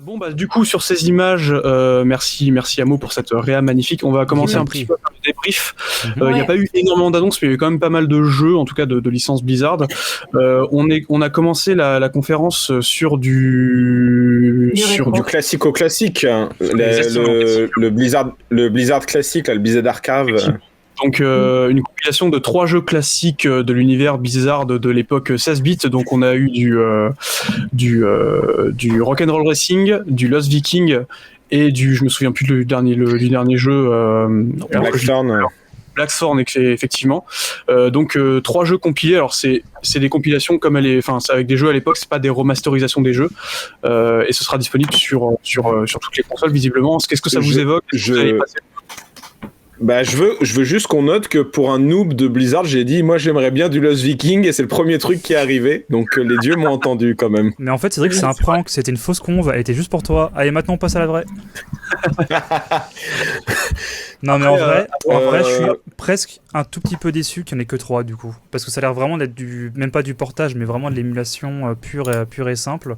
Bon bah du coup sur ces images, merci Amo pour cette réa magnifique. On va commencer un petit peu par le débrief. Il n'y a pas eu énormément d'annonces, mais il y a eu quand même pas mal de jeux, en tout cas de licences Blizzard. On a commencé la conférence sur du classico classique, le Blizzard classique, là, le Blizzard Archive. Donc une compilation de 3 jeux classiques de l'univers Blizzard de l'époque 16 bits. Donc on a eu du Rock'n'Roll Racing, du Lost Viking et je me souviens plus du dernier jeu. Blackthorn, effectivement. Donc 3 jeux compilés. Alors c'est des compilations comme c'est avec des jeux à l'époque, c'est pas des remasterisations des jeux. Et ce sera disponible sur toutes les consoles visiblement. Qu'est-ce que ça vous évoque? Je veux juste qu'on note que pour un noob de Blizzard, j'ai dit moi j'aimerais bien du Lost Viking et c'est le premier truc qui est arrivé, donc les dieux m'ont entendu quand même. Mais en fait c'est vrai que c'est un prank, c'était une fausse conve, elle était juste pour toi. Allez, maintenant on passe à la vraie. Non mais en vrai je suis presque un tout petit peu déçu qu'il n'y en ait que 3 du coup, parce que ça a l'air vraiment d'être même pas du portage mais vraiment de l'émulation pure et simple.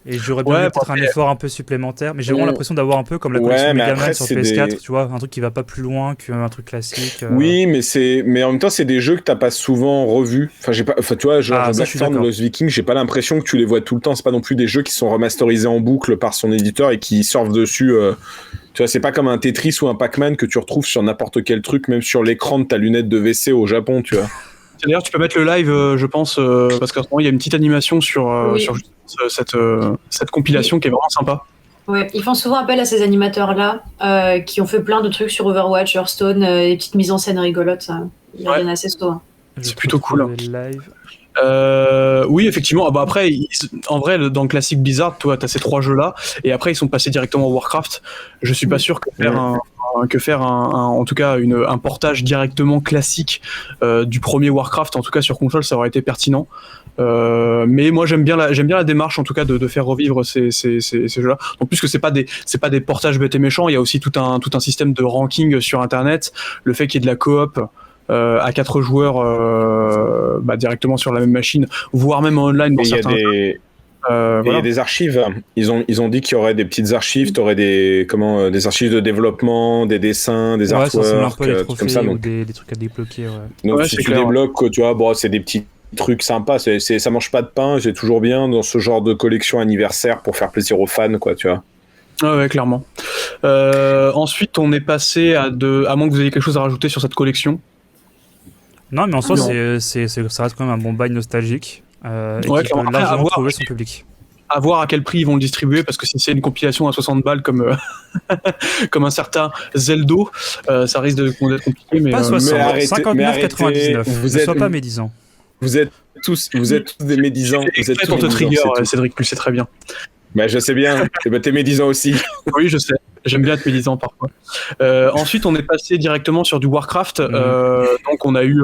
Et j'aurais bien peut-être un effort un peu supplémentaire, mais j'ai vraiment l'impression d'avoir un peu comme la collection Megaman sur PS4, tu vois, un truc qui va pas plus loin qu'un truc classique. Oui, mais en même temps, c'est des jeux que t'as pas souvent revus. Tu vois, genre Blackthorn ou Lost Viking, j'ai pas l'impression que tu les vois tout le temps. C'est pas non plus des jeux qui sont remasterisés en boucle par son éditeur et qui surfent dessus. Tu vois, c'est pas comme un Tetris ou un Pac-Man que tu retrouves sur n'importe quel truc, même sur l'écran de ta lunette de WC au Japon, tu vois. D'ailleurs, tu peux mettre le live, je pense, parce qu'à ce moment, il y a une petite animation sur cette compilation qui est vraiment sympa. Ouais, ils font souvent appel à ces animateurs-là, qui ont fait plein de trucs sur Overwatch, Hearthstone, des petites mises en scène rigolotes. Ils reviennent assez souvent. C'est plutôt cool. Oui, effectivement. Après, en vrai, dans le classique Blizzard, toi, t'as ces 3 jeux-là, et après, ils sont passés directement à Warcraft. Je suis pas sûr que faire en tout cas un portage directement classique du premier Warcraft, en tout cas sur console, ça aurait été pertinent. Mais moi j'aime bien la démarche en tout cas de faire revivre ces jeux-là. En plus que c'est pas des portages bêtes et méchants, il y a aussi tout un système de ranking sur internet, le fait qu'il y ait de la coop à 4 joueurs directement sur la même machine, voire même en online dans certains jeux. Il y a des archives. Ils ont dit qu'il y aurait des petites archives. Tu aurais des archives de développement, des dessins, des artworks, comme ça. Donc des trucs à débloquer. Donc si tu débloques, tu vois, c'est des petits trucs sympas. Ça mange pas de pain. C'est toujours bien dans ce genre de collection anniversaire pour faire plaisir aux fans, quoi, tu vois. Ouais, clairement. Ensuite, on est passé à moins que vous ayez quelque chose à rajouter sur cette collection. Non, mais en soi, ça reste quand même un bon bail nostalgique. Qui peut largement trouver son public. À voir à quel prix ils vont le distribuer, parce que si c'est une compilation à 60 balles comme un certain Zeldo, ça risque d'être compliqué. Mais pas 60, 59,99. Ne sois pas médisant. Vous êtes tous des médisants. Vous êtes pour te trigger, Cédric, tu le sais très bien. Je sais bien, t'es médisant aussi. Oui, je sais. J'aime bien être médisant parfois. Ensuite, on est passé directement sur du Warcraft. Donc, on a eu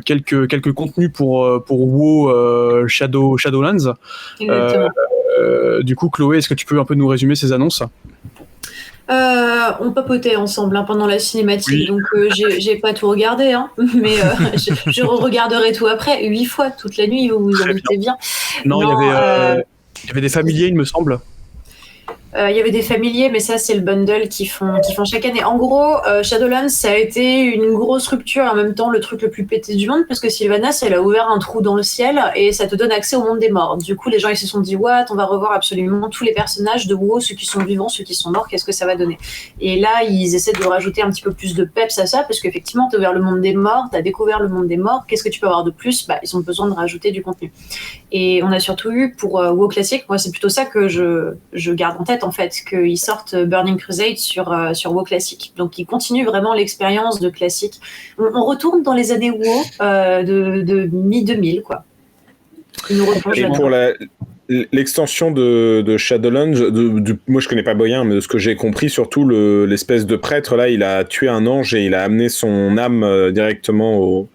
quelques contenus pour WoW Shadowlands. Du coup, Chloé, est-ce que tu peux un peu nous résumer ces annonces ? On papotait ensemble pendant la cinématique, donc j'ai pas tout regardé, mais je regarderai tout après 8 fois toute la nuit, vous vous en doutez bien. Non, il y avait des familiers, il me semble. Il y avait des familiers, mais ça c'est le bundle qu'ils font chaque année. En gros, Shadowlands ça a été une grosse rupture et en même temps le truc le plus pété du monde, parce que Sylvanas elle a ouvert un trou dans le ciel et ça te donne accès au monde des morts. Du coup les gens ils se sont dit what, on va revoir absolument tous les personnages de WoW, ceux qui sont vivants, ceux qui sont morts, qu'est-ce que ça va donner? Et là ils essaient de rajouter un petit peu plus de peps à ça, parce qu'effectivement t'as ouvert le monde des morts, t'as découvert le monde des morts, qu'est-ce que tu peux avoir de plus? Ils ont besoin de rajouter du contenu. Et on a surtout eu pour WoW classique, moi c'est plutôt ça que je garde en tête en fait, qu'ils sortent Burning Crusade sur WoW classique. Donc ils continuent vraiment l'expérience de classique. On retourne dans les années WoW de mi-2000 quoi. Et pour l'extension de Shadowlands, moi je connais pas Boyan, mais de ce que j'ai compris, surtout l'espèce de prêtre là, il a tué un ange et il a amené son âme directement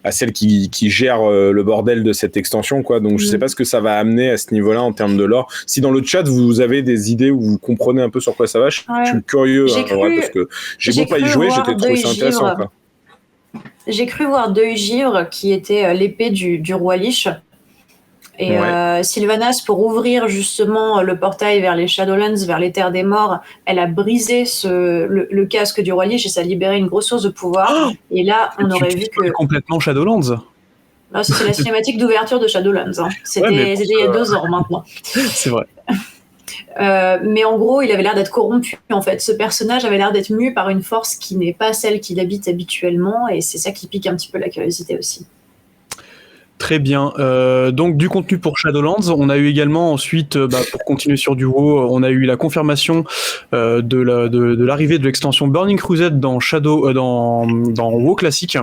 à celle qui gère le bordel de cette extension, quoi. Donc je sais pas ce que ça va amener à ce niveau-là en termes de lore. Si dans le chat vous avez des idées ou vous comprenez un peu sur quoi ça va, je suis curieux, parce que j'ai beau pas y jouer, j'étais trouvé ça intéressant, quoi. J'ai cru voir Deuil Givre qui était l'épée du roi Lich. Et Sylvanas, pour ouvrir justement le portail vers les Shadowlands, vers les Terres des Morts, elle a brisé le casque du Roi Lich et ça a libéré une grosse source de pouvoir. Et là, on aurait vu que... complètement Shadowlands. Non, c'est la cinématique d'ouverture de Shadowlands. Hein. C'était il y a 2 ans maintenant. C'est vrai. Mais en gros, il avait l'air d'être corrompu. En fait, ce personnage avait l'air d'être mu par une force qui n'est pas celle qu'il habite habituellement, et c'est ça qui pique un petit peu la curiosité aussi. Très bien. Donc du contenu pour Shadowlands. On a eu également ensuite, pour continuer sur du WoW, on a eu la confirmation de l'arrivée de l'extension Burning Crusade dans dans WoW classique.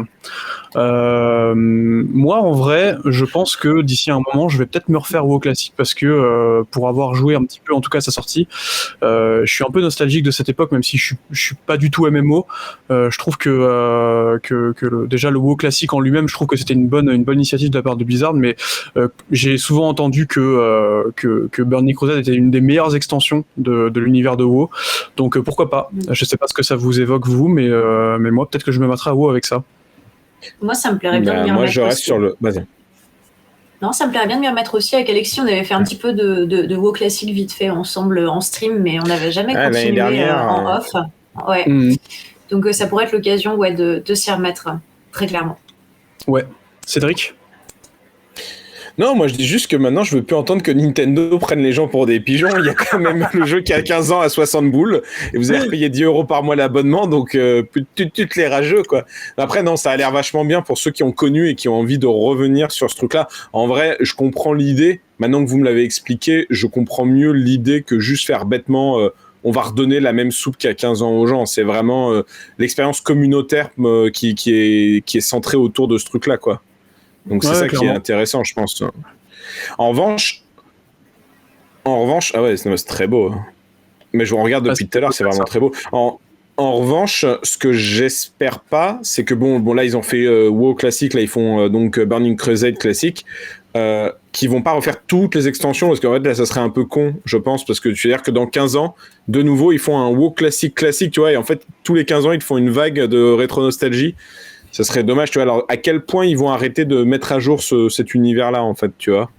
Moi, en vrai, je pense que d'ici un moment, je vais peut-être me refaire WoW classique parce que pour avoir joué un petit peu, en tout cas à sa sortie, je suis un peu nostalgique de cette époque, même si je suis pas du tout MMO. Je trouve que déjà le WoW classique en lui-même, je trouve que c'était une bonne initiative de la part de Blizzard, mais j'ai souvent entendu que Burning Crusade était une des meilleures extensions de l'univers de WoW. Donc pourquoi pas. Je sais pas ce que ça vous évoque vous, mais moi peut-être que je me mettrai à WoW avec ça. Moi, ça me plairait bien de m'y remettre. Moi, je reste aussi. sur le. Vas-y. Non, ça me plairait bien de m'y remettre aussi. Avec Alexis, on avait fait un petit peu de WoW classique vite fait ensemble en stream, mais on n'avait jamais continué en off. Ouais. Donc, ça pourrait être l'occasion de s'y remettre, très clairement. Ouais. Cédric ? Non, moi je dis juste que maintenant je veux plus entendre que Nintendo prenne les gens pour des pigeons. Il y a quand même le jeu qui a 15 ans à 60 boules et vous avez payé 10 € par mois l'abonnement, donc toutes les rageux quoi. Après non, ça a l'air vachement bien pour ceux qui ont connu et qui ont envie de revenir sur ce truc-là. En vrai, je comprends l'idée. Maintenant que vous me l'avez expliqué, je comprends mieux l'idée que juste faire bêtement. On va redonner la même soupe qu'il y a 15 ans aux gens. C'est vraiment l'expérience communautaire qui est centrée autour de ce truc-là quoi. Donc c'est ça clairement qui est intéressant, je pense. En revanche, ah ouais, c'est très beau. Mais je vous regarde depuis tout à l'heure, c'est vraiment très beau. En revanche, ce que j'espère pas, c'est que bon là ils ont fait WoW classique, là ils font donc Burning Crusade classique, qui vont pas refaire toutes les extensions parce qu'en fait là ça serait un peu con, je pense, parce que tu veux dire que dans 15 ans, de nouveau ils font un WoW classique, tu vois, et en fait tous les 15 ans ils te font une vague de rétro-nostalgie. Ça serait dommage, tu vois. Alors, à quel point ils vont arrêter de mettre à jour cet univers-là, en fait, tu vois.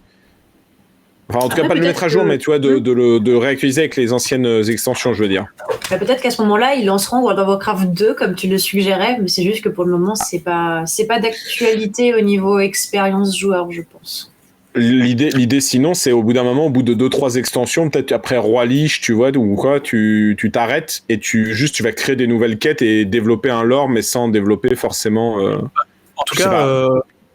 Enfin, en tout cas, pas de le mettre à jour, mais tu vois, de réactualiser avec les anciennes extensions, je veux dire. Peut-être qu'à ce moment-là, ils lanceront World of Warcraft 2, comme tu le suggérais, mais c'est juste que pour le moment, c'est pas d'actualité au niveau expérience joueur, je pense. L'idée, sinon, c'est au bout d'un moment, au bout de 2-3 extensions, peut-être après Roi Lich, tu vois, ou quoi, tu t'arrêtes et tu vas créer des nouvelles quêtes et développer un lore, mais sans développer forcément.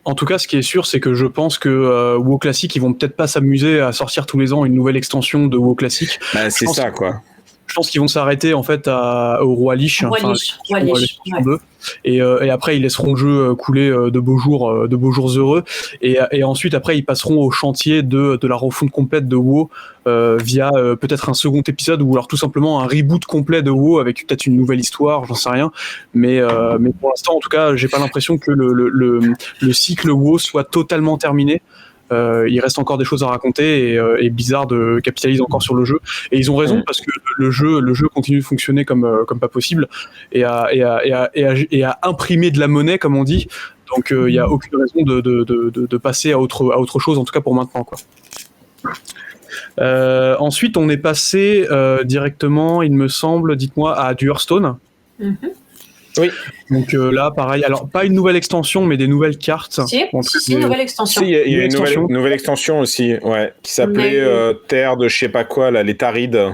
En tout cas, ce qui est sûr, c'est que je pense que WoW Classic, ils vont peut-être pas s'amuser à sortir tous les ans une nouvelle extension de WoW Classic. Bah, c'est ça, quoi. Je pense qu'ils vont s'arrêter en fait au Roi Lich. Roi Lich. Et après, ils laisseront le jeu couler de beaux jours heureux. Et ensuite, après, ils passeront au chantier de la refonte complète de WoW via peut-être un second épisode ou alors tout simplement un reboot complet de WoW avec peut-être une nouvelle histoire, j'en sais rien. Mais pour l'instant, en tout cas, j'ai pas l'impression que le cycle WoW soit totalement terminé. Il reste encore des choses à raconter et Blizzard capitalise encore sur le jeu et ils ont raison parce que le jeu continue de fonctionner comme pas possible et à imprimer de la monnaie comme on dit, donc il y a aucune raison de passer à autre chose, en tout cas pour maintenant quoi. Ensuite on est passé directement, il me semble, dites-moi, à du Hearthstone. Oui. Donc là, pareil. Alors, pas une nouvelle extension, mais des nouvelles cartes. Si, une nouvelle extension. Si, il y a une nouvelle extension aussi, ouais, qui s'appelait Terre de je sais pas quoi, là, les Tarides.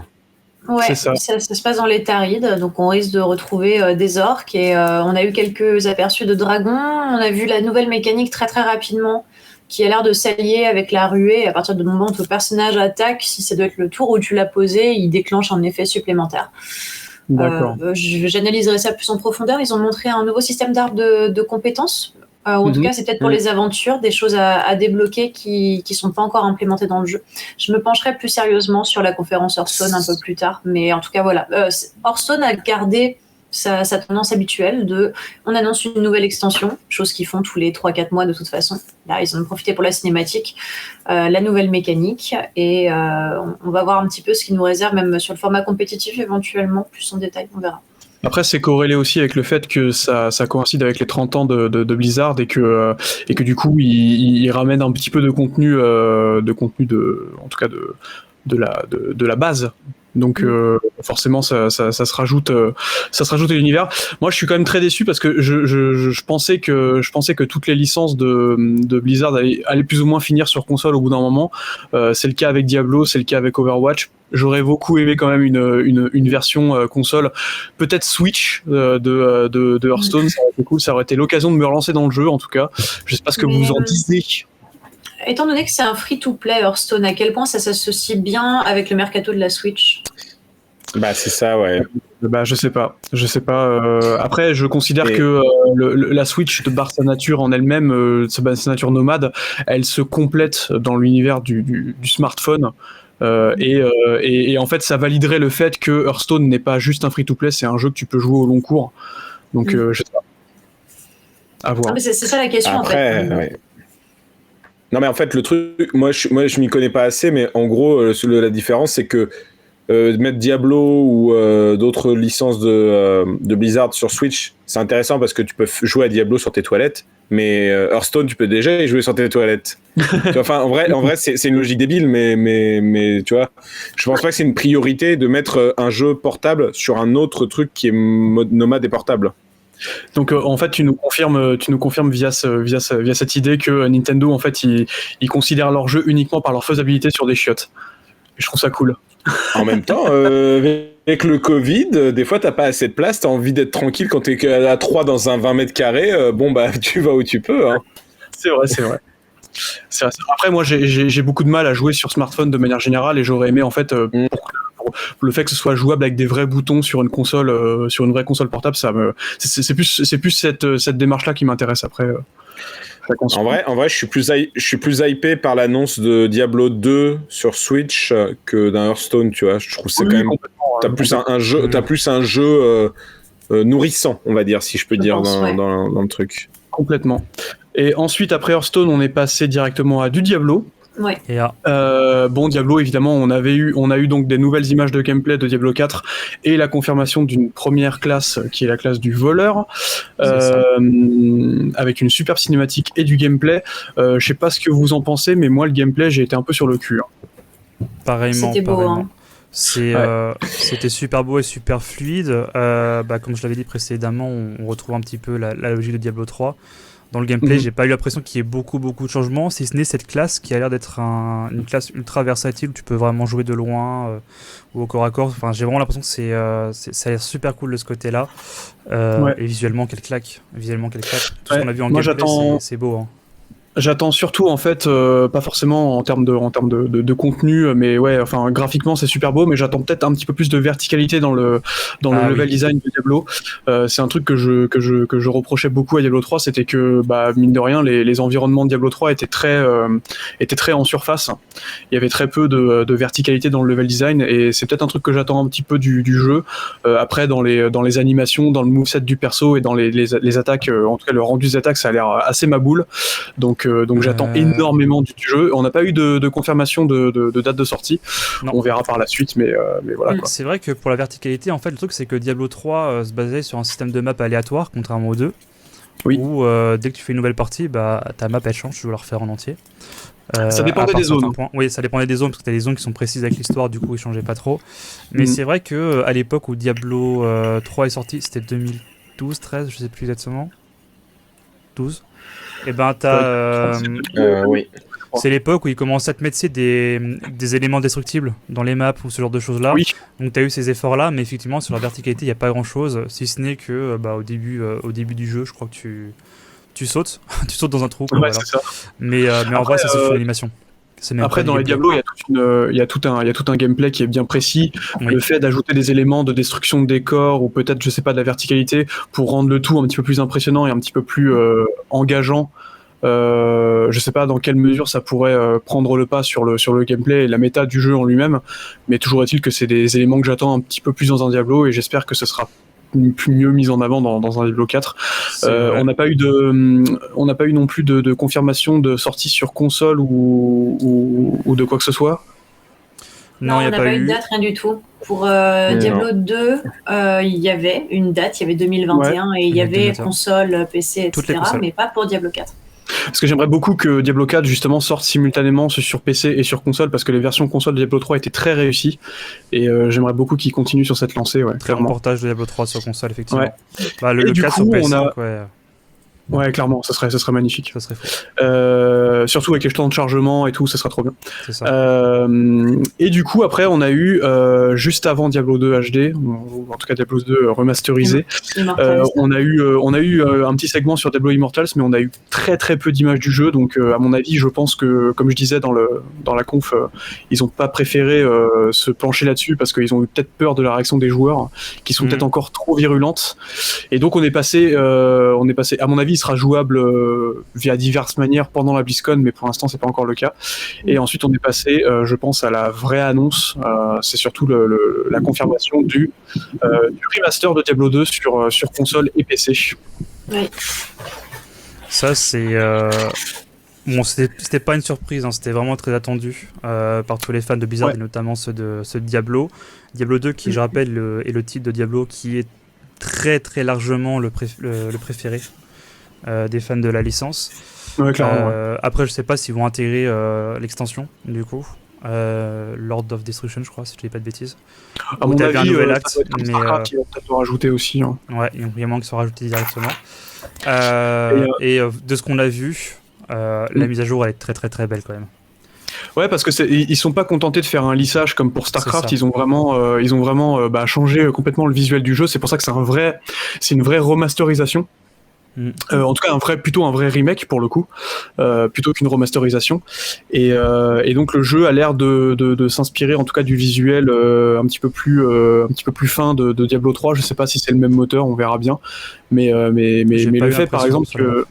Ouais, c'est ça. Ça se passe dans les Tarides, donc on risque de retrouver des orques et on a eu quelques aperçus de dragons. On a vu la nouvelle mécanique très très rapidement qui a l'air de s'allier avec la ruée. À partir du moment où ton personnage attaque, si ça doit être le tour où tu l'as posé, il déclenche un effet supplémentaire. J'analyserai ça plus en profondeur. Ils ont montré un nouveau système d'arbre de compétences. En tout cas, c'est peut-être pour les aventures, des choses à débloquer qui sont pas encore implémentées dans le jeu. Je me pencherai plus sérieusement sur la conférence Hearthstone un peu plus tard. Mais en tout cas, voilà. Hearthstone a gardé sa tendance habituelle on annonce une nouvelle extension, chose qu'ils font tous les 3-4 mois de toute façon. Là, ils en ont profité pour la cinématique, la nouvelle mécanique, et on va voir un petit peu ce qu'ils nous réservent, même sur le format compétitif éventuellement, plus en détail, on verra. Après, c'est corrélé aussi avec le fait que ça coïncide avec les 30 ans de Blizzard et que du coup, il ramène un petit peu de contenu, en tout cas de la base. Donc forcément, ça se rajoute à l'univers. Moi, je suis quand même très déçu parce que je pensais que toutes les licences de Blizzard allaient plus ou moins finir sur console au bout d'un moment. C'est le cas avec Diablo, c'est le cas avec Overwatch. J'aurais beaucoup aimé quand même une version console, peut-être Switch de Hearthstone, ça aurait été cool, ça aurait été l'occasion de me relancer dans le jeu en tout cas. Je sais pas ce que vous en disiez. Étant donné que c'est un free-to-play Hearthstone, à quel point ça s'associe bien avec le mercato de la Switch? Bah c'est ça, ouais. Bah je sais pas. Après, je considère que la Switch, de par sa nature en elle-même, sa nature nomade, elle se complète dans l'univers du smartphone. Et en fait, ça validerait le fait que Hearthstone n'est pas juste un free-to-play, c'est un jeu que tu peux jouer au long cours. Donc, je sais pas. À voir. Ah, mais c'est ça la question. Après, en fait. Ouais. Non mais en fait le truc, moi je m'y connais pas assez, mais en gros la différence c'est que mettre Diablo ou d'autres licences de Blizzard sur Switch, c'est intéressant parce que tu peux jouer à Diablo sur tes toilettes, mais Hearthstone tu peux déjà y jouer sur tes toilettes. Enfin en vrai c'est une logique débile, mais tu vois, je pense pas que c'est une priorité de mettre un jeu portable sur un autre truc qui est nomade et portable. Donc en fait tu nous confirmes via cette idée que Nintendo en fait ils considèrent leur jeu uniquement par leur faisabilité sur des chiottes. Et je trouve ça cool. En même temps, avec le Covid, des fois t'as pas assez de place, t'as envie d'être tranquille quand t'es à 3 dans un 20 mètres carrés, bon bah tu vas où tu peux. Hein. C'est vrai. Après moi j'ai beaucoup de mal à jouer sur smartphone de manière générale et j'aurais aimé en fait pour le fait que ce soit jouable avec des vrais boutons sur une console, sur une vraie console portable, c'est plus cette démarche là qui m'intéresse après. En vrai, je suis plus hypé par l'annonce de Diablo 2 sur Switch que d'un Hearthstone, tu vois. Je trouve que c'est quand même t'as plus un jeu nourrissant, on va dire, si je peux dire dans le truc. Complètement. Et ensuite, après Hearthstone, on est passé directement à du Diablo. Ouais. Bon, Diablo, évidemment, on a eu donc des nouvelles images de gameplay de Diablo 4 et la confirmation d'une première classe qui est la classe du voleur, avec une super cinématique et du gameplay. Je sais pas ce que vous en pensez, mais moi, le gameplay, j'ai été un peu sur le cul. Pareillement. C'était beau, hein. C'était super beau et super fluide. Comme je l'avais dit précédemment, on retrouve un petit peu la logique de Diablo 3. Dans le gameplay, j'ai pas eu l'impression qu'il y ait beaucoup de changements, si ce n'est cette classe qui a l'air d'être une classe ultra versatile où tu peux vraiment jouer de loin ou au corps à corps. Enfin, j'ai vraiment l'impression que ça a l'air super cool de ce côté-là. Et visuellement, quelle claque. Tout ce qu'on a vu en gameplay, c'est beau. Hein. J'attends surtout en fait, pas forcément en termes de contenu, mais ouais, enfin graphiquement c'est super beau, mais j'attends peut-être un petit peu plus de verticalité dans le level design de Diablo. C'est un truc que je reprochais beaucoup à Diablo 3, c'était que mine de rien les environnements de Diablo 3 étaient très en surface. Il y avait très peu de verticalité dans le level design et c'est peut-être un truc que j'attends un petit peu du jeu. Après dans les animations, dans le moveset du perso et dans les attaques, en tout cas le rendu des attaques, ça a l'air assez maboule. Donc j'attends énormément du jeu. On n'a pas eu de confirmation de date de sortie. Non. On verra par la suite, mais voilà. Quoi. C'est vrai que pour la verticalité, en fait, le truc c'est que Diablo 3 se basait sur un système de map aléatoire, contrairement aux deux. Oui. Où dès que tu fais une nouvelle partie, ta map elle change, tu dois la refaire en entier. Ça dépendait des zones. Oui, ça dépendait des zones, parce que tu as des zones qui sont précises avec l'histoire, du coup ils changeaient pas trop. Mais c'est vrai qu'à l'époque où Diablo 3 est sorti, c'était 2012, 13, je sais plus exactement. 12. Et oui. C'est l'époque où ils commençaient à te mettre des éléments destructibles dans les maps ou ce genre de choses là. Oui. Donc tu as eu ces efforts là, mais effectivement sur la verticalité il n'y a pas grand chose, si ce n'est que au début du jeu je crois que tu sautes tu sautes dans un trou. Ouais, c'est ça. Mais en vrai ça c'est une animation. Après dans les Diablo il y a tout un gameplay qui est bien précis. Oui. Le fait d'ajouter des éléments de destruction de décor ou peut-être je sais pas de la verticalité pour rendre le tout un petit peu plus impressionnant et un petit peu plus engageant. Je sais pas dans quelle mesure ça pourrait prendre le pas sur le gameplay et la méta du jeu en lui-même, mais toujours est-il que c'est des éléments que j'attends un petit peu plus dans un Diablo et j'espère que ce sera mieux mis en avant dans un Diablo 4. On n'a pas eu non plus de confirmation de sortie sur console ou de quoi que ce soit. Non, il n'y a pas eu de date, rien du tout. Pour Diablo 2, il y avait une date, il y avait 2021 et il y avait console, PC, etc. Mais pas pour Diablo 4. Parce que j'aimerais beaucoup que Diablo 4 justement sorte simultanément sur PC et sur console, parce que les versions console de Diablo 3 étaient très réussies et j'aimerais beaucoup qu'ils continuent sur cette lancée. Très bon portage de Diablo 3 sur console, effectivement. Ouais. Le 4 sur PS5, Ouais, clairement, ça serait magnifique. Ça serait fou. Surtout avec les temps de chargement et tout, ça sera trop bien. C'est ça. Et du coup, après, on a eu, juste avant Diablo 2 HD, ou en tout cas Diablo 2 remasterisé, on a eu un petit segment sur Diablo Immortals, mais on a eu très très peu d'images du jeu, donc à mon avis, je pense que, comme je disais dans la conf, ils ont pas préféré se pencher là-dessus, parce qu'ils ont eu peut-être peur de la réaction des joueurs, qui sont peut-être encore trop virulentes. Et donc on est passé, à mon avis, sera jouable via diverses manières pendant la BlizzCon, mais pour l'instant c'est pas encore le cas. Et ensuite on est passé, je pense, à la vraie annonce. C'est surtout la confirmation du remaster de Diablo 2 sur console et PC. Oui. Ça c'est bon, c'était pas une surprise, hein, c'était vraiment très attendu par tous les fans de Blizzard, et notamment ceux de Diablo 2, qui, je rappelle, est le titre de Diablo qui est très très largement le préféré des fans de la licence. Ouais, clairement. Après, je sais pas s'ils vont intégrer l'extension, du coup. Lord of Destruction, je crois, si je dis pas de bêtises. À mon avis, un nouvel acte, mais ils vont peut-être le rajouter aussi. Hein. Ouais, il y a vraiment qu'ils sont rajoutés directement. Et de ce qu'on a vu, la mise à jour, elle est très très très belle quand même. Ouais, parce que ils sont pas contentés de faire un lissage comme pour StarCraft. Ils ont vraiment changé complètement le visuel du jeu. C'est pour ça que c'est une vraie remasterisation. En tout cas, plutôt un vrai remake pour le coup, plutôt qu'une remasterisation. Et donc le jeu a l'air de s'inspirer, en tout cas, du visuel un petit peu plus fin de Diablo 3. Je sais pas si c'est le même moteur, on verra bien. Mais le fait, par exemple, que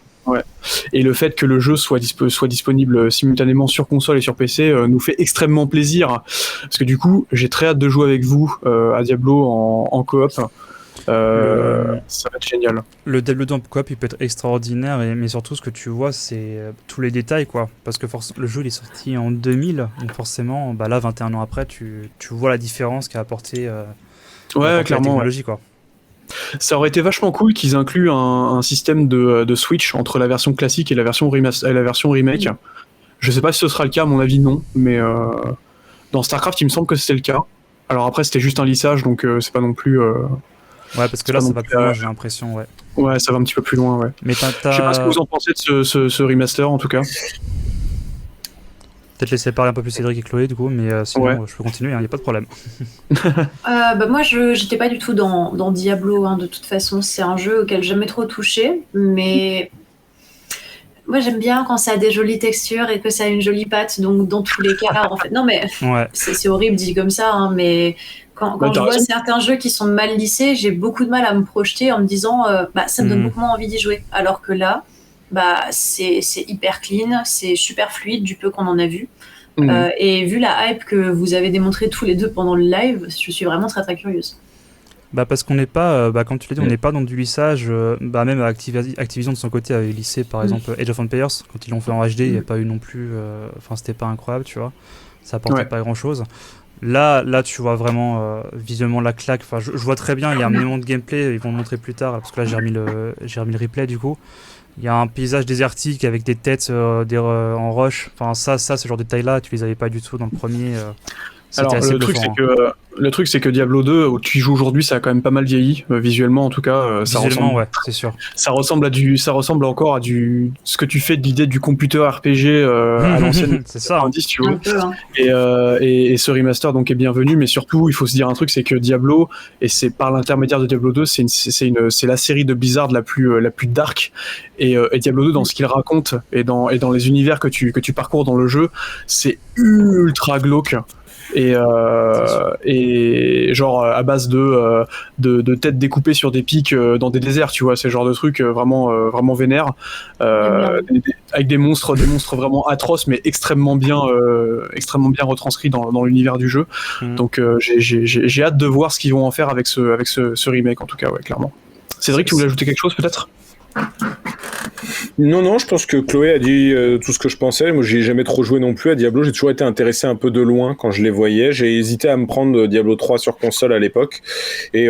et le fait que le jeu soit disponible simultanément sur console et sur PC nous fait extrêmement plaisir, parce que du coup, j'ai très hâte de jouer avec vous à Diablo en coop. Ça va être génial. Le Diablo 2 en coop, il peut être extraordinaire, mais surtout ce que tu vois, c'est tous les détails, quoi. Parce que le jeu il est sorti en 2000, donc forcément, là, 21 ans après, tu vois la différence qu'a apporté, clairement, la technologie, quoi. Ça aurait été vachement cool qu'ils incluent un système de switch entre la version classique et la version remake. Je sais pas si ce sera le cas, à mon avis non, mais dans StarCraft il me semble que c'était le cas. Alors après c'était juste un lissage, donc c'est pas non plus... Ouais, parce que là ça va plus loin, j'ai l'impression, ouais. Ouais, ça va un petit peu plus loin, ouais. Mais je sais pas ce que vous en pensez de ce remaster, en tout cas. Peut-être laisser parler un peu plus Cédric et Chloé, du coup, mais sinon je peux continuer, y a pas de problème. Moi, j'étais pas du tout dans Diablo, hein, de toute façon. C'est un jeu auquel j'ai jamais trop touché, mais moi j'aime bien quand ça a des jolies textures et que ça a une jolie patte, donc dans tous les cas, en fait. Non, mais c'est horrible dit comme ça, hein, mais quand je vois certains jeux qui sont mal lissés, j'ai beaucoup de mal à me projeter en me disant ça me donne beaucoup moins envie d'y jouer. Alors que là, c'est hyper clean, c'est super fluide du peu qu'on en a vu. Et vu la hype que vous avez démontré tous les deux pendant le live, je suis vraiment très très curieuse. Parce qu'on n'est pas, comme tu l'as dit, on n'est pas dans du lissage. Même Activision de son côté avait lissé par exemple Age of Empires, quand ils l'ont fait en HD, il n'y a pas eu non plus. C'était pas incroyable, tu vois. Ça apportait pas grand chose. Là, tu vois vraiment visuellement la claque. Enfin, je vois très bien, il y a un élément de gameplay, ils vont le montrer plus tard, parce que là j'ai remis le replay du coup. Il y a un paysage désertique avec des têtes en roche. Enfin, ça, ce genre de détails-là, tu les avais pas du tout dans le premier. Alors, le truc, c'est que Diablo 2, où tu y joues aujourd'hui, ça a quand même pas mal vieilli, visuellement en tout cas. Visuellement, c'est sûr. Ça ressemble encore à ce que tu fais de l'idée du computer RPG à l'ancienne. C'est ça. 90, tu vois. Et ce remaster donc est bienvenu, mais surtout, il faut se dire un truc, c'est que Diablo, et c'est par l'intermédiaire de Diablo 2, c'est la série de Blizzard la plus dark. Et Diablo 2, dans ce qu'il raconte et dans les univers que tu parcours dans le jeu, c'est ultra glauque. Et genre à base de têtes découpées sur des pics dans des déserts, tu vois, c'est le genre de truc vraiment vénère, avec des monstres vraiment atroces, mais extrêmement bien retranscrits dans l'univers du jeu. Donc j'ai hâte de voir ce qu'ils vont en faire avec ce remake, en tout cas, ouais, clairement. Cédric, tu voulais ajouter quelque chose peut-être ? Non, je pense que Chloé a dit tout ce que je pensais. Moi, j'ai jamais trop joué non plus à Diablo. J'ai toujours été intéressé un peu de loin quand je les voyais. J'ai hésité à me prendre Diablo 3 sur console à l'époque. Et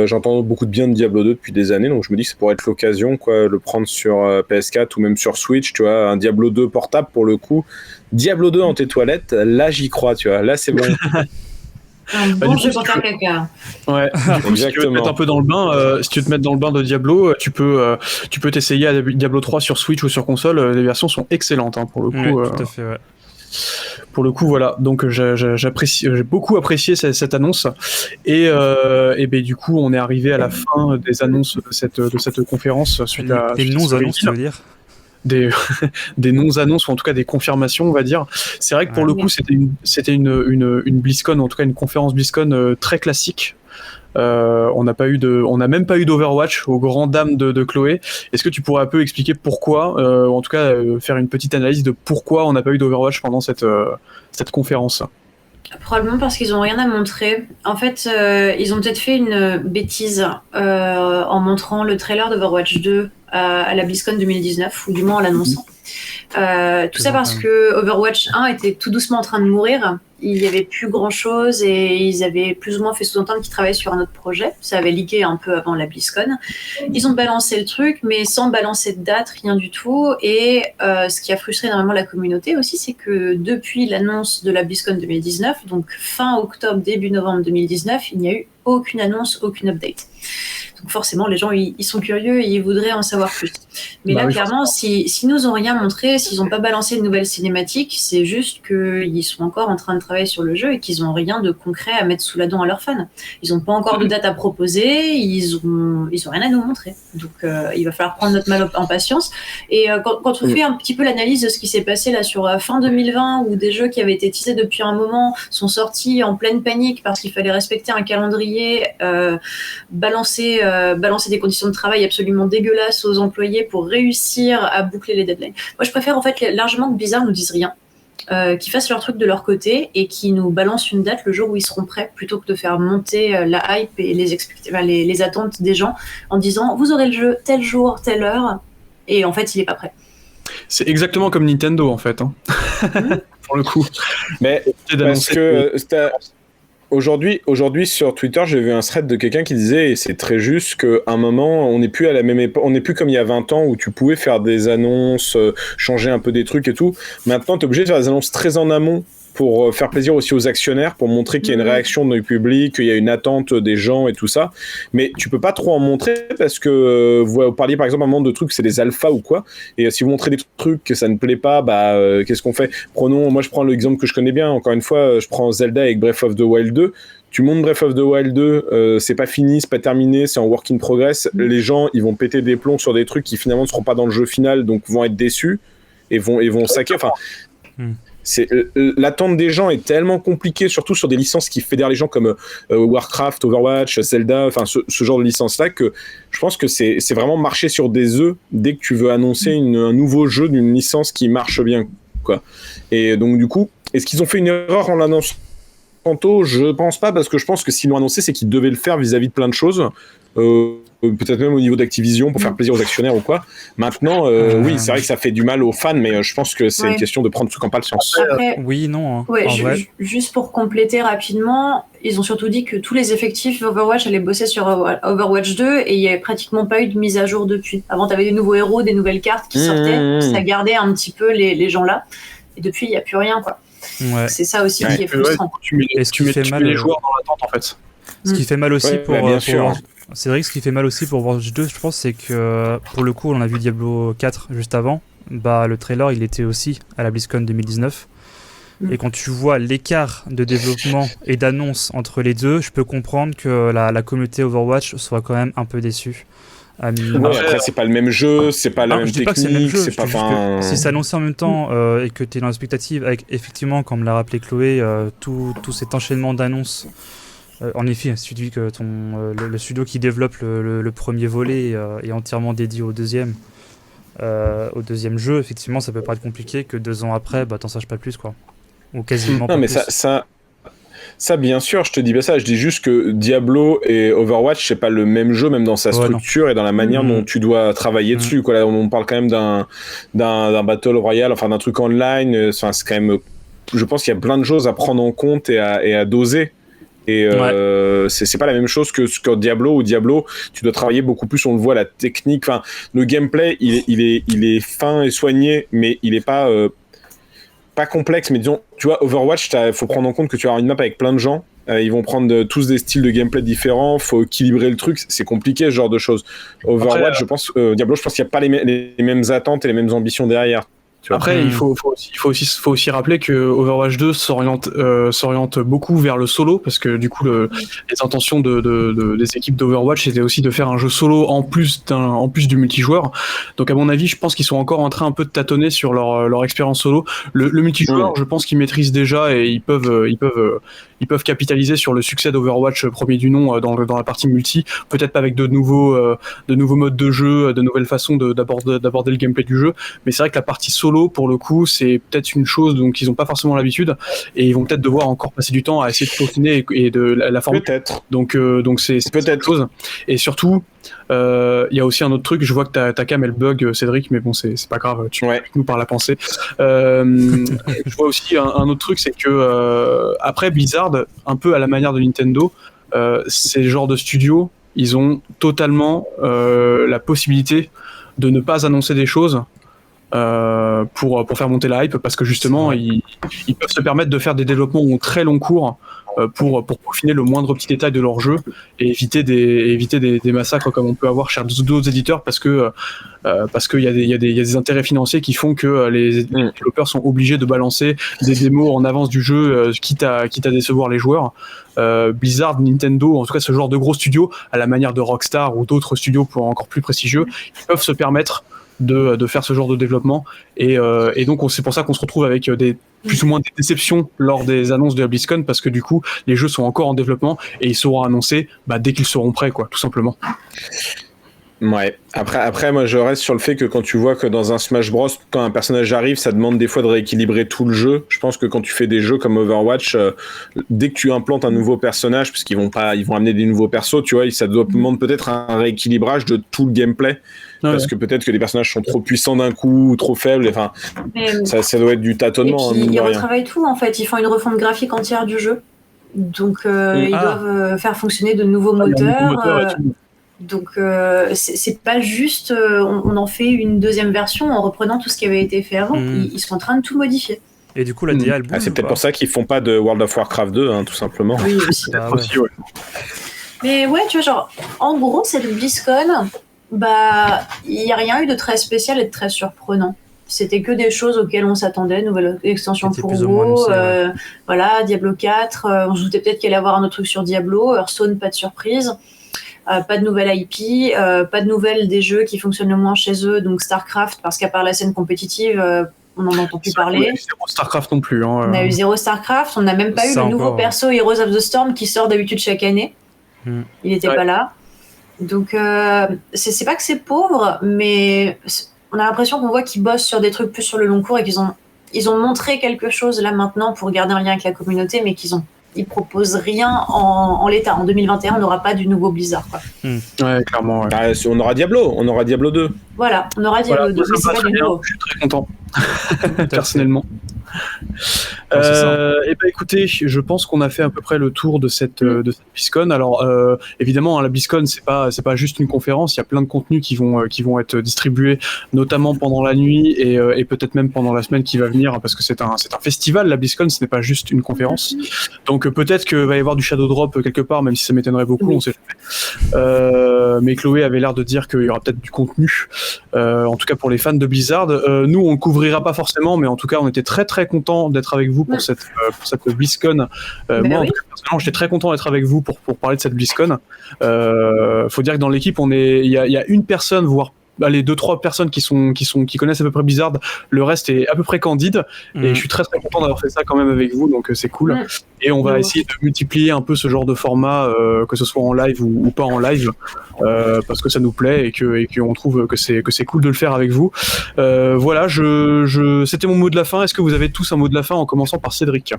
j'entends beaucoup de bien de Diablo 2 depuis des années. Donc, je me dis que ça pourrait être l'occasion, quoi, le prendre sur PS4 ou même sur Switch. Tu vois, un Diablo 2 portable pour le coup. Diablo 2 dans tes toilettes, là, j'y crois, tu vois. Là, c'est bon. Un bon jeu pour faire caca. Ouais, du coup, si tu veux te mettre un peu dans le bain, si tu veux te mettre dans le bain de Diablo, tu peux t'essayer à Diablo 3 sur Switch ou sur console. Les versions sont excellentes, hein, pour le coup. Ouais, tout à fait, ouais. Pour le coup, voilà. Donc, j'ai beaucoup apprécié cette annonce. Et du coup, on est arrivé à la fin des annonces de cette conférence suite à les non-annonces, tu veux dire? Des non-annonces, ou en tout cas des confirmations, on va dire. C'est vrai que pour le coup, c'était une BlizzCon, ou en tout cas une conférence BlizzCon très classique. On n'a même pas eu d'Overwatch, aux grandes dames de Chloé. Est-ce que tu pourrais un peu expliquer pourquoi, ou en tout cas faire une petite analyse de pourquoi on n'a pas eu d'Overwatch pendant cette conférence? Probablement parce qu'ils n'ont rien à montrer. En fait, ils ont peut-être fait une bêtise en montrant le trailer d'Overwatch 2 à la BlizzCon 2019, ou du moins en l'annonçant. Tout ça parce que Overwatch 1 était tout doucement en train de mourir. Il n'y avait plus grand-chose et ils avaient plus ou moins fait sous-entendre qu'ils travaillaient sur un autre projet. Ça avait leaké un peu avant la BlizzCon. Ils ont balancé le truc, mais sans balancer de date, rien du tout. Et ce qui a frustré énormément la communauté aussi, c'est que depuis l'annonce de la BlizzCon 2019, donc fin octobre, début novembre 2019, il n'y a eu aucune annonce, aucune update. Donc forcément, les gens, ils sont curieux et ils voudraient en savoir plus. Mais là, clairement, s'ils nous ont rien montré, s'ils n'ont pas balancé de nouvelles cinématiques, c'est juste qu'ils sont encore en train de travailler sur le jeu et qu'ils n'ont rien de concret à mettre sous la dent à leurs fans. Ils n'ont pas encore de date à proposer, ils ont rien à nous montrer. Donc, il va falloir prendre notre mal en patience. Et quand on fait un petit peu l'analyse de ce qui s'est passé là sur fin 2020, où des jeux qui avaient été teasés depuis un moment sont sortis en pleine panique parce qu'il fallait respecter un calendrier, balancer des conditions de travail absolument dégueulasses aux employés pour réussir à boucler les deadlines. Moi, je préfère en fait largement que Blizzard nous dise rien, qu'ils fassent leur truc de leur côté et qu'ils nous balancent une date le jour où ils seront prêts, plutôt que de faire monter la hype et les attentes des gens en disant vous aurez le jeu tel jour, telle heure, et en fait, il est pas prêt. C'est exactement comme Nintendo en fait, hein. Pour le coup. Mais parce que Aujourd'hui, sur Twitter, j'ai vu un thread de quelqu'un qui disait, et c'est très juste, qu'à un moment, on n'est plus à la même époque, on n'est plus comme il y a 20 ans où tu pouvais faire des annonces, changer un peu des trucs et tout. Maintenant, tu es obligé de faire des annonces très en amont pour faire plaisir aussi aux actionnaires, pour montrer qu'il y a une réaction du public, qu'il y a une attente des gens et tout ça. Mais tu peux pas trop en montrer parce que vous parliez par exemple à un moment de trucs, c'est des alphas ou quoi. Et si vous montrez des trucs que ça ne plaît pas, qu'est-ce qu'on fait? Moi je prends l'exemple que je connais bien, encore une fois, je prends Zelda avec Breath of the Wild 2. Tu montes Breath of the Wild 2, c'est pas fini, c'est pas terminé, c'est en work in progress. Les gens, ils vont péter des plombs sur des trucs qui finalement ne seront pas dans le jeu final, donc vont être déçus et vont saquer. Enfin, l'attente des gens est tellement compliquée, surtout sur des licences qui fédèrent les gens comme Warcraft, Overwatch, Zelda, enfin ce genre de licence-là, que je pense que c'est vraiment marcher sur des œufs dès que tu veux annoncer un nouveau jeu d'une licence qui marche bien, quoi. Et donc du coup, est-ce qu'ils ont fait une erreur en l'annonçant tantôt? Je pense pas, parce que je pense que s'ils l'ont annoncé, c'est qu'ils devaient le faire vis-à-vis de plein de choses. Peut-être même au niveau d'Activision pour faire plaisir aux actionnaires ou quoi. Maintenant, oui, c'est vrai que ça fait du mal aux fans, mais je pense que c'est une question de prendre tout en patience. Après, oui, non. Hein. Ouais, juste pour compléter rapidement, ils ont surtout dit que tous les effectifs Overwatch allaient bosser sur Overwatch 2 et il n'y avait pratiquement pas eu de mise à jour depuis. Avant, tu avais des nouveaux héros, des nouvelles cartes qui sortaient, ça gardait un petit peu les gens là. Et depuis, il n'y a plus rien, quoi. Ouais. C'est ça aussi qui est frustrant. Tu mets les joueurs dans l'attente, en fait. Ce qui fait mal aussi c'est vrai que ce qui fait mal aussi pour Overwatch 2, je pense, c'est que pour le coup, on a vu Diablo 4 juste avant. Le trailer, il était aussi à la BlizzCon 2019. Et quand tu vois l'écart de développement et d'annonce entre les deux, je peux comprendre que la communauté Overwatch soit quand même un peu déçue. Après, c'est pas le même jeu, c'est pas la même technique. Pas que c'est le même jeu, c'est pas si ça annonce en même temps et que tu es dans l'expectative, avec effectivement, comme l'a rappelé Chloé, tout cet enchaînement d'annonces. En effet, si tu dis que le studio qui développe le premier volet est entièrement dédié au deuxième jeu, effectivement, ça peut paraître compliqué que 2 ans après, t'en saches pas plus, quoi. Ou quasiment pas plus. Mais Ça, bien sûr, je te dis pas ça. Je dis juste que Diablo et Overwatch, c'est pas le même jeu, même dans sa structure et dans la manière dont tu dois travailler dessus. Quoi. Là, on parle quand même d'un Battle Royale, enfin d'un truc online. Enfin, c'est quand même. Je pense qu'il y a plein de choses à prendre en compte et à doser. Et c'est pas la même chose que Diablo. Ou Diablo, tu dois travailler beaucoup plus, on le voit, la technique. Enfin, le gameplay, il est fin et soigné, mais il est pas complexe, mais disons, tu vois, Overwatch, faut prendre en compte que tu as une map avec plein de gens, ils vont prendre tous des styles de gameplay différents, faut équilibrer le truc, c'est compliqué ce genre de choses. Overwatch, après, je pense, Diablo, je pense qu'il n'y a pas les mêmes attentes et les mêmes ambitions derrière. Après, il faut aussi rappeler que Overwatch 2 s'oriente beaucoup vers le solo, parce que du coup, les intentions des équipes d'Overwatch, c'était aussi de faire un jeu solo en plus du multijoueur. Donc, à mon avis, je pense qu'ils sont encore en train un peu de tâtonner sur leur expérience solo. Le multijoueur, je pense qu'ils maîtrisent déjà et ils peuvent capitaliser sur le succès d'Overwatch premier du nom dans la partie multi. Peut-être pas avec de nouveaux modes de jeu, de nouvelles façons d'aborder le gameplay du jeu, mais c'est vrai que la partie solo, pour le coup, c'est peut-être une chose dont ils n'ont pas forcément l'habitude et ils vont peut-être devoir encore passer du temps à essayer de peaufiner et de la forme. Peut-être. Donc c'est peut-être chose. Et surtout, il y a aussi un autre truc. Je vois que ta cam elle bug, Cédric, mais bon, c'est pas grave. Tu nous par la pensée. Je vois aussi un autre truc, c'est que après Blizzard, un peu à la manière de Nintendo, ces genres de studios, ils ont totalement la possibilité de ne pas annoncer des choses. Pour faire monter la hype, parce que justement ils peuvent se permettre de faire des développements au très long cours pour peaufiner le moindre petit détail de leur jeu et éviter des massacres comme on peut avoir chez d'autres éditeurs, parce qu'il y a des intérêts financiers qui font que les développeurs sont obligés de balancer des démos en avance du jeu, quitte à décevoir les joueurs. Blizzard, Nintendo, en tout cas ce genre de gros studios, à la manière de Rockstar ou d'autres studios encore plus prestigieux, ils peuvent se permettre de faire ce genre de développement et donc c'est pour ça qu'on se retrouve avec plus ou moins des déceptions lors des annonces de la BlizzCon, parce que du coup les jeux sont encore en développement et ils seront annoncés dès qu'ils seront prêts, quoi, tout simplement. Ouais. Après, moi, je reste sur le fait que quand tu vois que dans un Smash Bros, quand un personnage arrive, ça demande des fois de rééquilibrer tout le jeu. Je pense que quand tu fais des jeux comme Overwatch, dès que tu implantes un nouveau personnage, parce qu'ils vont amener des nouveaux persos, tu vois, ça demande peut-être un rééquilibrage de tout le gameplay. Parce que peut-être que les personnages sont trop puissants d'un coup ou trop faibles. Enfin, ça doit être du tâtonnement. Et puis, ils retravaillent tout, en fait. Ils font une refonte graphique entière du jeu. Donc, ils doivent faire fonctionner de nouveaux moteurs. Donc, c'est pas juste on en fait une deuxième version en reprenant tout ce qui avait été fait avant. Ils sont en train de tout modifier. Et du coup, la DA, elle bouge. C'est peut-être pour ça qu'ils font pas de World of Warcraft 2, tout simplement. Oui, aussi. Ouais. Mais ouais, tu vois, genre, en gros, cette BlizzCon, il n'y a rien eu de très spécial et de très surprenant. C'était que des choses auxquelles on s'attendait, nouvelle extension pour WoW, voilà, Diablo 4, on se doutait peut-être qu'il allait y avoir un autre truc sur Diablo, Hearthstone, pas de surprise. Pas de nouvelles IP, pas de nouvelles des jeux qui fonctionnent le moins chez eux, donc StarCraft, parce qu'à part la scène compétitive, on n'en entend plus parler. On a eu zéro StarCraft non plus. On a eu zéro StarCraft, on n'a même pas eu le nouveau perso Heroes of the Storm qui sort d'habitude chaque année. Il n'était pas là. Donc, c'est pas que c'est pauvre, mais on a l'impression qu'on voit qu'ils bossent sur des trucs plus sur le long cours et qu'ils ont montré quelque chose là maintenant pour garder un lien avec la communauté, mais ils proposent rien en l'état. En 2021, on n'aura pas du nouveau Blizzard, quoi. Ouais, clairement. Ouais. On aura Diablo 2. Voilà, on aura Diablo 2, mais c'est pas du nouveau. Je suis très content, personnellement. Écoutez, je pense qu'on a fait à peu près le tour de cette BlizzCon. Alors évidemment, la BlizzCon c'est pas juste une conférence. Il y a plein de contenus qui vont être distribués, notamment pendant la nuit et peut-être même pendant la semaine qui va venir, parce que c'est un festival. La BlizzCon, ce n'est pas juste une conférence. Donc peut-être que va y avoir du shadow drop quelque part, même si ça m'étonnerait beaucoup. On sait jamais. Mais Chloé avait l'air de dire qu'il y aura peut-être du contenu, en tout cas pour les fans de Blizzard. Nous, on le couvrira pas forcément, mais en tout cas, on était très très content d'être avec vous pour cette BlizzCon. Moi, en tout cas, personnellement, j'étais très content d'être avec vous pour parler de cette BlizzCon. Faut dire que dans l'équipe, il y a une personne, voire les 2-3 personnes qui connaissent à peu près Blizzard. Le reste est à peu près candide, et je suis très très content d'avoir fait ça quand même avec vous, donc c'est cool. Et on va essayer de multiplier un peu ce genre de format, que ce soit en live ou pas en live, parce que ça nous plaît et qu'on trouve que c'est cool de le faire avec vous. Voilà, c'était mon mot de la fin. Est-ce que vous avez tous un mot de la fin, en commençant par Cédric?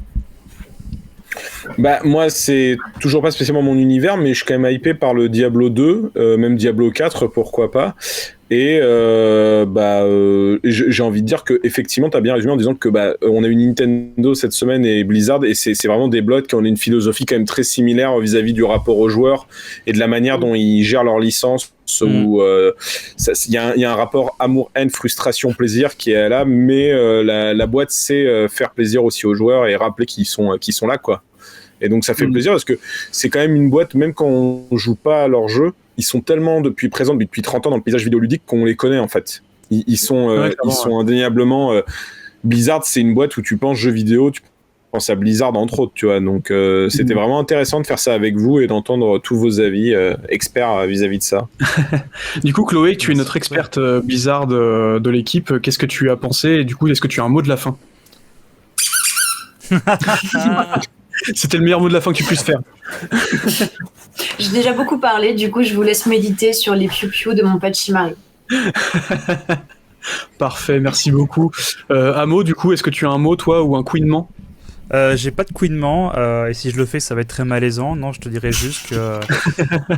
Bah moi c'est toujours pas spécialement mon univers, mais je suis quand même hypé par le Diablo 2, même Diablo 4, pourquoi pas. Et j'ai envie de dire que effectivement t'as bien résumé en disant que on a eu Nintendo cette semaine et Blizzard, et c'est vraiment des blocs qui ont une philosophie quand même très similaire vis-à-vis du rapport aux joueurs et de la manière dont ils gèrent leur licence, où il y a un rapport amour-haine, frustration-plaisir qui est là, mais la boîte sait faire plaisir aussi aux joueurs et rappeler qu'ils sont là, quoi. Et donc ça fait plaisir parce que c'est quand même une boîte, même quand on joue pas à leur jeu, ils sont tellement présents depuis 30 ans dans le paysage vidéoludique qu'on les connaît en fait. Ils sont indéniablement... Blizzard, c'est une boîte où tu penses jeux vidéo, tu penses à Blizzard entre autres, tu vois. Donc c'était vraiment intéressant de faire ça avec vous et d'entendre tous vos avis experts vis-à-vis de ça. Du coup, Chloé, tu es notre experte Blizzard de l'équipe. Qu'est-ce que tu as pensé? Et du coup, est-ce que tu as un mot de la fin? C'était le meilleur mot de la fin que tu puisses faire. J'ai déjà beaucoup parlé, du coup je vous laisse méditer sur les piou-piou de mon Pachimari. Parfait, merci beaucoup. Amo, du coup, est-ce que tu as un mot, toi, ou un couinement? J'ai pas de couinement, et si je le fais, ça va être très malaisant. Non, je te dirais juste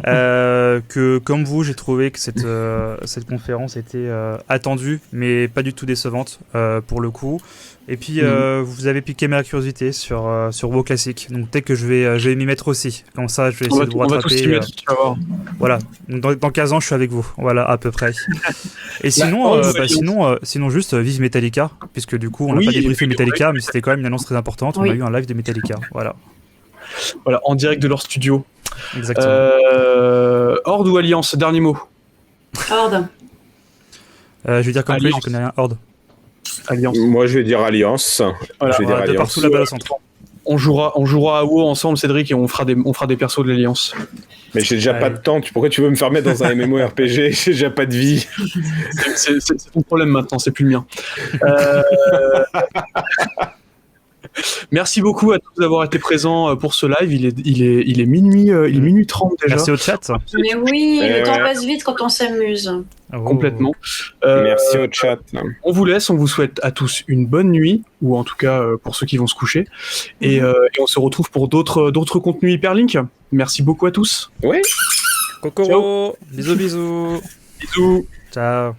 que comme vous, j'ai trouvé que cette conférence était attendue, mais pas du tout décevante pour le coup. Et puis, vous avez piqué ma curiosité sur WoW classique. Donc peut-être que je vais m'y mettre aussi. Comme ça, je vais essayer de vous rattraper. On va tous s'y mettre, tu vas voir. Voilà. Donc, dans 15 ans, je suis avec vous. Voilà, à peu près. Et sinon, sinon juste vive Metallica, puisque du coup, on n'a pas débriefé Metallica, mais c'était quand même une annonce très importante. On a eu un live de Metallica. Voilà, en direct de leur studio. Exactement. Horde ou Alliance, dernier mot? Horde. Je vais dire comme je connais rien. Horde. Alliance. Moi, je vais dire Alliance. Voilà, je vais dire de Alliance. partout la balle au centre. On jouera à WoW ensemble, Cédric, et on fera des persos de l'Alliance. Mais j'ai déjà pas de temps. Pourquoi tu veux me faire mettre dans un MMORPG? J'ai déjà pas de vie. C'est ton problème maintenant, c'est plus le mien. Merci beaucoup à tous d'avoir été présents pour ce live. Il est minuit 30 déjà. Merci au chat. Mais oui, le temps passe vite quand on s'amuse. Complètement. Merci au chat. On vous laisse, on vous souhaite à tous une bonne nuit, ou en tout cas pour ceux qui vont se coucher. Et on se retrouve pour d'autres contenus Hyperlink. Merci beaucoup à tous. Oui. Kokoro. Bisous. Bisous. Ciao.